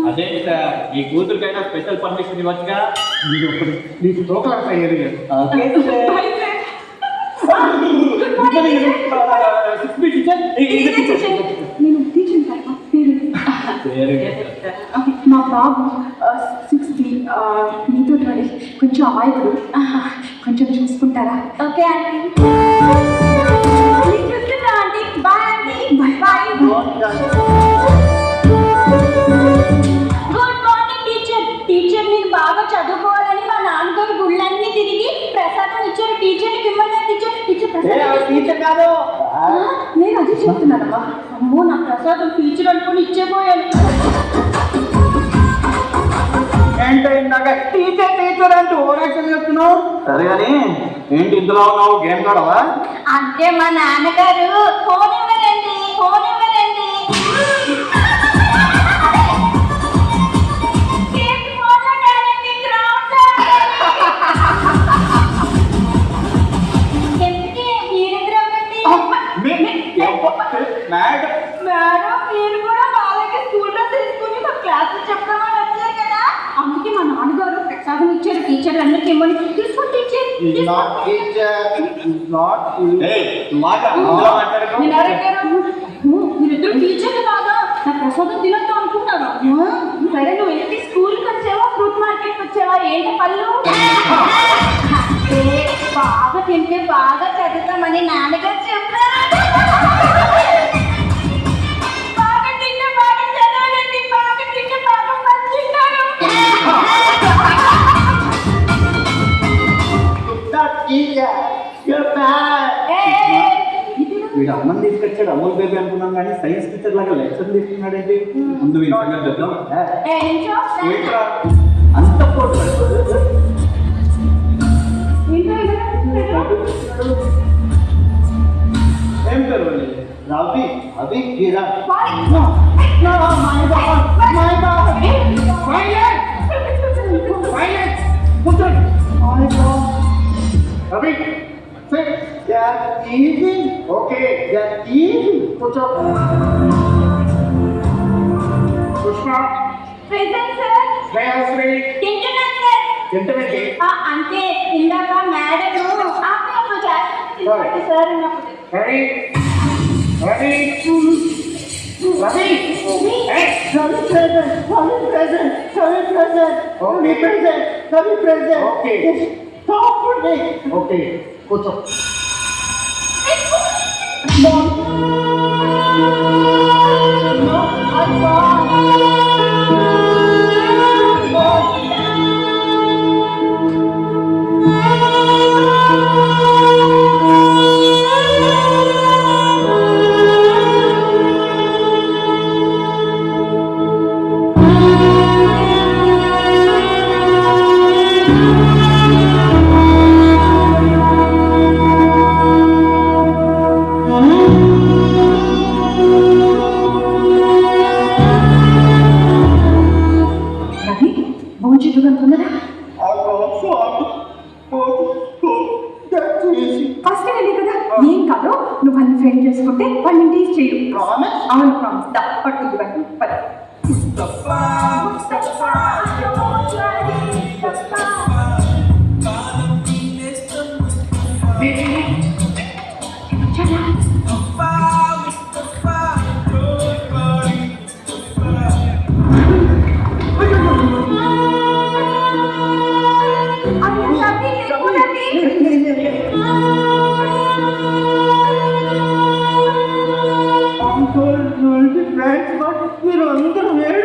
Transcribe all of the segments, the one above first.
అదే సార్ ఈ కూతురికైనా special permission ఇవ్వచ్చుగా. మీరు ఒకటి నీకు ప్రోగ్రామ్స్ అయ్యేది. మా బాబు 60 మీతో కొంచెం అమాయకుడు, కొంచెం చూసుకుంటారా? Okay aunty. చూస్తున్నా aunty. Bye aunty. Bye. Good morning teacher. Teacher మీరు బాగా చదువుకోవాలని మా నాన్నగారు గుళ్ళన్నీ తిరిగి ప్రసాదం ఇచ్చారు. టీచర్కి ఇవ్వమన్నారు. టీచర్ కాదు నేను అది చెప్తున్నానమ్మా. అమ్మో నా ప్రసాదం టీచర్ అనుకుని ఇచ్చేపోయాను. ఏంటో ఇందాక టీచర్ టీచర్ అంటూ ఓరాక్షన్ చెప్తున్నావు. సరే కానీ ఏంటి ఇందులో ఉన్నావు? గేమ్ కాడవా? అంటే మా నాన్నగారు ఫోన్ ఇవ్వరండి. మేడం మీరు కూడా వాళ్ళకి స్కూల్ డ్రెస్ తీసుకుని మా క్లాసులు చెప్పమని వచ్చారు కదా, అందుకే మా నాన్నగారు ప్రసాదం ఇచ్చారు. టీచర్ అందరికి ఇవ్వని తీసుకోండి టీచర్. మీరిద్దరు టీచర్లు కాదా? నా ప్రసాదం తినొద్దు అనుకుంటారా? సరే నువ్వు ఏంటి స్కూల్కి వచ్చావా ఫ్రూట్ మార్కెట్కి వచ్చావా? ఏంటి పళ్ళు? బాగా తింటే బాగా చదువుతామని నాన్నగారు చెప్పారు. వీడు అమ్మని తీసుకొచ్చాడు, అమూల్ బేబీ అనుకున్నాం కానీ సైన్స్ టీచర్ లాగా లెక్చర్ తీసుకున్నాడు ఏంటి? ముందు అంత ఏం పేరు రవి? అవి Heera. Ravi, sit. Just easy. Okay, just easy. Put up. Pushpa. Present sir. Jayasri. Tintunan sir. Tintunan. అంటే ఇందాక మేడం ఆపేప్పుడు క్లాస్ సార్ ఉన్నప్పుడు. Ready? Ready? Ravi. Hey. Ravi present. Ravi present. Ravi present. Ravi present. Ravi present. Okay. Stop for me. Okay. Put up. No, I'm wrong. First వెళ్ళి కదా ఏం కాదు, నువ్వు వాళ్ళని friend చేసుకుంటే వాళ్ళని టీచ్ చేయు. అవును ప్రామిస్. పట్టుకుంది పట్టు. మీరు అందరూ లేదు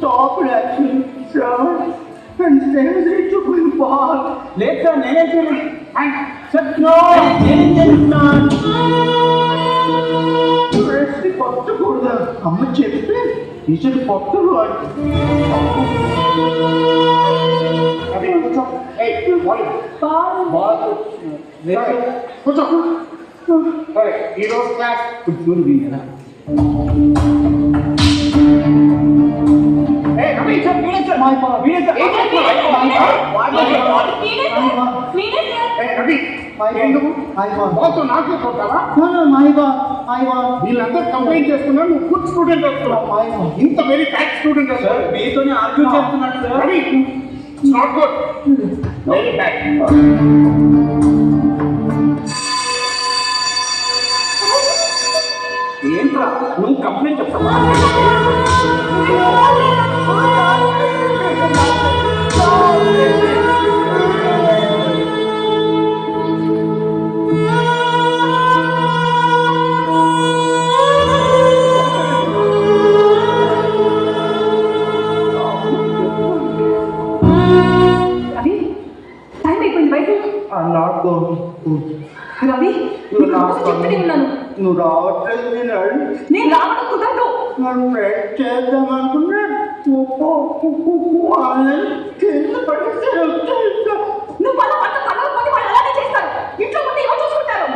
Stop reaction, sir. And send it to my ball. Later, and sir, no, కొట్టకూడదు. అమ్మ చెప్తే టీచర్ కొట్టరు అంటే అది కూర్చో. కూర్చో. సరే ఈరోజు క్లాస్ కూర్చొని విన్నా. వీళ్ళందరూ కంప్లైంట్ చేస్తున్నారు, నువ్వు గుడ్ స్టూడెంట్ వస్తున్నావు, ఇంత వెరీ బ్యాడ్ స్టూడెంట్ వస్తారు. మీతోనే ఆర్గ్యూ చేస్తున్నాడు sir. Not good, very bad. ఏంట్రా నువ్వు కంప్లైంట్ చెప్తావా? రవి టైం అయిపోయింది బయట. రవి చెప్తూనే ఉన్నాను. నువ్వు రావట్లేదు. నేను రావడం కుదరదు. నన్ను ఫ్రెండ్ చేద్దాం అనుకున్నా కింద పడేసారు. నువ్వు వాళ్ళ పట్ల కలవకపోతే వాళ్ళు అలానే చేస్తారు. ఇంట్లో ఉంటే ఎవరు చూసుకుంటారు?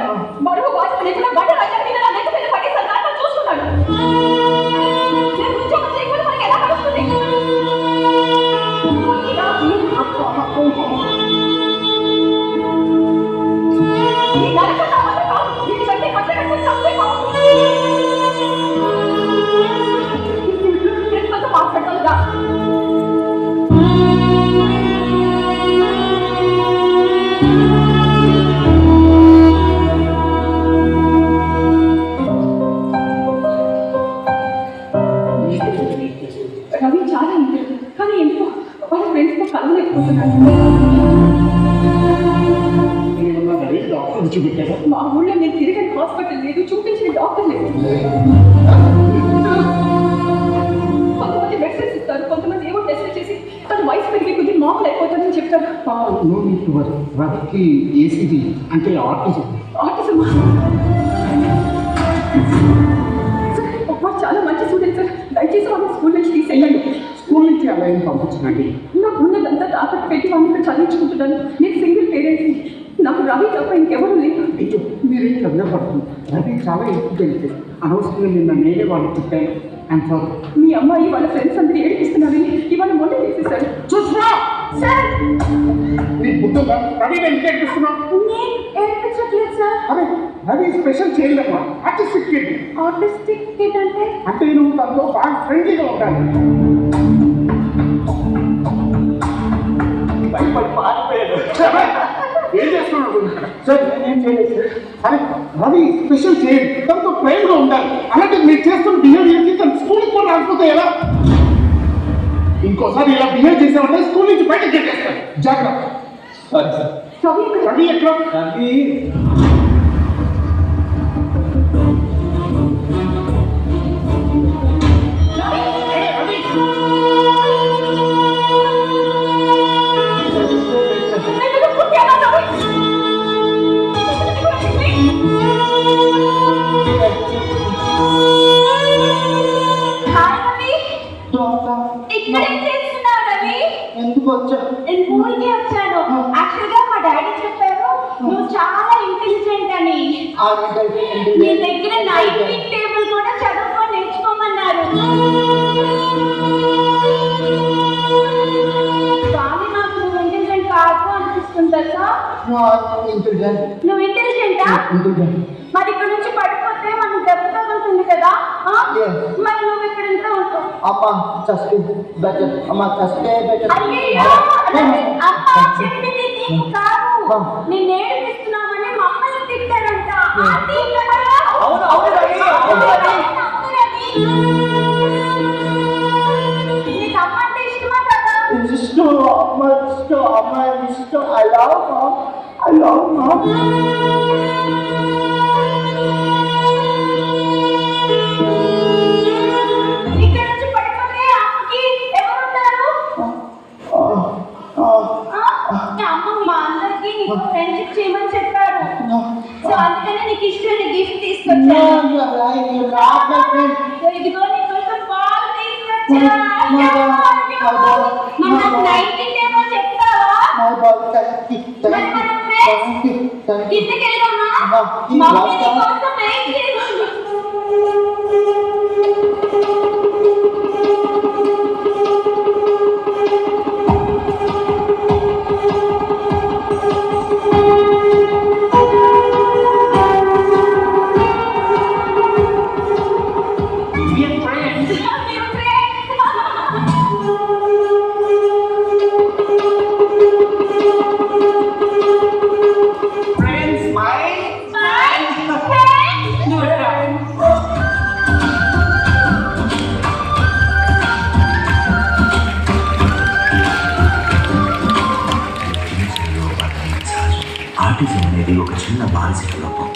బరువు బాధ్యత లేకుండా బట్ట లేకపోతే పడేస్తారు. దాంట్లో చూసుకున్నాడు. నేను ఉద్యోగం చేయకపోతే మనకి ఎలా పడుతుంది? రవి చాలా ఇంటర్ కానీ ఎందుకో వాళ్ళ ఫ్రెండ్స్తో కలవలేకపోతున్నాడు. మా ఊళ్ళో నేను తిరిగిన హాస్పిటల్ లేదు, చూపించిన డాక్టర్ లేదు. కొంతమంది మెడిసిన్స్ ఇస్తారు, కొంతమంది ఏవో టెస్ట్ చేసి తన వయసు పెరిగే కొద్దిగా మామూలు అయిపోతాడని చెప్తారు. రవికి ఏసీడీ అంటే ఆర్టిజం. ఆర్టిజమా? చాలా మంచి స్టూడెంట్ సార్, దయచేసి వాళ్ళ స్కూల్ నుంచి తీసేయండి. స్కూల్ నుంచి అలా ఏం పంపించండి. నాకు ఉన్నదంతా తాకట్టు పెట్టి వాళ్ళని చదివించుకుంటున్నాను. నేను సింగిల్ పేరెంట్ని. నాకు రవి తప్ప ఇంకెవరు లేదు. మీరేం చదవబడుతుంది. రవి చాలా ఎక్కువ అనవసరంగా నిన్న నేనే వాళ్ళు పుట్టాను. I'm sorry. మీ అమ్మాయి వాళ్ళ ఫ్రెండ్స్ అందరూ ఏడిపిస్తున్నారని ఇవాళ మొన్న తీసేశారు. చూస్తున్నా సార్ నీకు గుర్తుందా? రవి నేను ఏడిపిస్తున్నావు. నేను ఏడిపించట్లేదు సార్. అరే రవి స్పెషల్ చేయలేమా? Artistic kid. ఆర్టిస్టిక్ కిడ్ అంటే నువ్వు తనతో బాగా ఫ్రెండ్లీగా ఉండాలి. భయపడి పారిపోయాడు. ఏం చేస్తున్నాడు సార్? నేనేం చేయలేదు సార్. అరే రవి స్పెషల్ చేయండి, తనతో ప్రేమగా ఉండాలి. అలాంటి మీరు చేస్తున్న బిహేవియర్కి తన స్కూల్కి కూడా రాకపోతే ఎలా? ఇంకోసారి ఇలా బిహేవ్ చేసామంటే స్కూల్ నుంచి బయటకు పెట్టేస్తాను. జాగ్రత్త. రవి ఎట్లా? రవి ఎందుకు వచ్చావు? నేను ఊరికే వచ్చాను. యాక్చువల్గా మా డాడీ చెప్పారు నువ్వు చాలా ఇంటెలిజెంట్ అని. నీ దగ్గర నైట్ టేబుల్ కూడా చదువుకొని నేర్చుకోమన్నారు. కానీ నాకు నువ్వు ఇంటెలిజెంట్ కాదు అనిపిస్తుంది కదా. నువ్వు ఇంటెలిజెంటా? మరి ఇక్కడ నుంచి పడిపోతే మనం దెబ్బ తగులుతుంది కదా. మరి నువ్వు ఇక్కడ ఇంట్లో ఉంటావు. చెప్పింది నీకు కాదు, నేను నేర్పిస్తున్నామని మమ్మల్ని తిట్టారంట. నీకు అమ్మ అంటే ఇష్టమా కదా? ఇక్కడ నుంచి పడిపోతే అమ్మకి ఎవరుంటారు? అమ్మ మా అందరికి నీకు ఫ్రెండ్షిప్ చేయమని చెప్పారు. సో అందుకనే నీకు ఇష్టమైన గిఫ్ట్ తీసుకు తీసుకొచ్చాను No, you are not my friend. ఇదిగో నీకోసం బాల్ తీసుకొచ్చా మన నైట్ ఏమో చెప్తావా My ball, thank you, మరి thank మనం you, friends? thank you, thank you. కిందకి వెళ్దామా ఈ మమ్మీ lockdown- నీకోసం వెయిట్ చేస్తుంది We are friends. మీరు friends. Friends, smile. Bye. Friends. No, autism అనేది ఒక చిన్న మానసిక లోపం.